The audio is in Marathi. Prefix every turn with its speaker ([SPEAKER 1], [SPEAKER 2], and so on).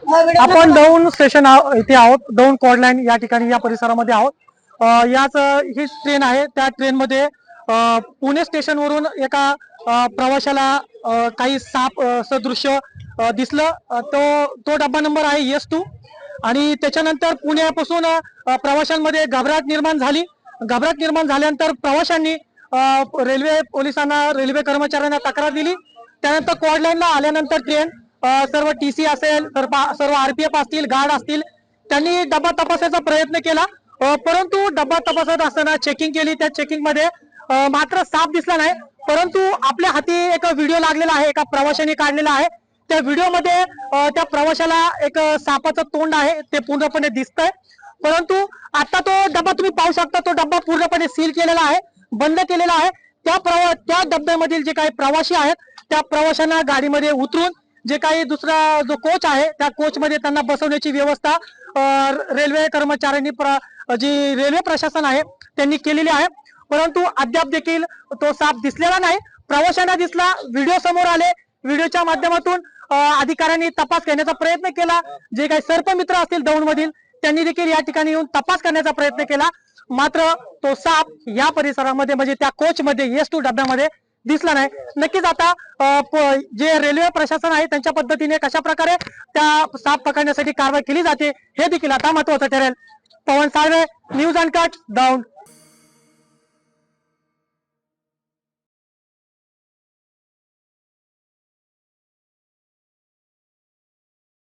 [SPEAKER 1] आपण दौंड स्टेशन इथे आहोत. दौंड कॉड लाईन या ठिकाणी या परिसरामध्ये आहोत. याच ही ट्रेन आहे. त्या ट्रेन मध्ये पुणे स्टेशन वरून एका प्रवाशाला काही साप सदृश्य दिसलं. तो डब्बा नंबर आहे S2 आणि त्याच्यानंतर पुण्यापासून प्रवाशांमध्ये घबराट निर्माण झाली. घबराट निर्माण झाल्यानंतर प्रवाशांनी रेल्वे पोलिसांना रेल्वे कर्मचाऱ्यांना तक्रार दिली. त्यानंतर कॉड लाईनला आल्यानंतर ट्रेन सर्व TC असेल सर्व RPF असतील गार्ड असतील त्यांनी डब्बा तपासायचा प्रयत्न केला. परंतु डब्बा तपासत असताना चेकिंग केली. त्या चेकिंग मध्ये मात्र साप दिसला नाही. परंतु आपल्या हाती एक व्हिडिओ लागलेला आहे. एका प्रवाशाने काढलेला आहे. त्या व्हिडिओ मध्ये त्या प्रवाशाला एक सापाचं तोंड आहे ते पूर्णपणे दिसतंय. परंतु आता तो डब्बा तुम्ही पाहू शकता. तो डब्बा पूर्णपणे सील केलेला आहे, बंद केलेला आहे. त्या डब्यामधील जे काही प्रवासी आहेत त्या प्रवाशांना गाडीमध्ये उतरून जे काही दुसरा जो कोच आहे त्या कोच मध्ये त्यांना बसवण्याची व्यवस्था रेल्वे कर्मचाऱ्यांनी जी रेल्वे प्रशासन आहे त्यांनी केलेली आहे. परंतु अद्याप देखील तो साप दिसलेला नाही. प्रवाशांना दिसला. व्हिडिओ समोर आले. व्हिडिओच्या माध्यमातून अधिकाऱ्यांनी तपास करण्याचा प्रयत्न केला. जे काही सर्पमित्र असतील दौंड मधील त्यांनी देखील या ठिकाणी येऊन तपास करण्याचा प्रयत्न केला. मात्र तो साप या परिसरामध्ये म्हणजे त्या कोच मध्ये S2 डब्यामध्ये दिसला नाही. नक्कीच आता जे रेल्वे प्रशासन आहे त्यांच्या पद्धतीने कशा प्रकारे त्या साप पकडण्यासाठी कारवाई केली जाते हे देखील आता महत्वाचं ठरेल. पवन साळवे, न्यूज अनकट, दौंड.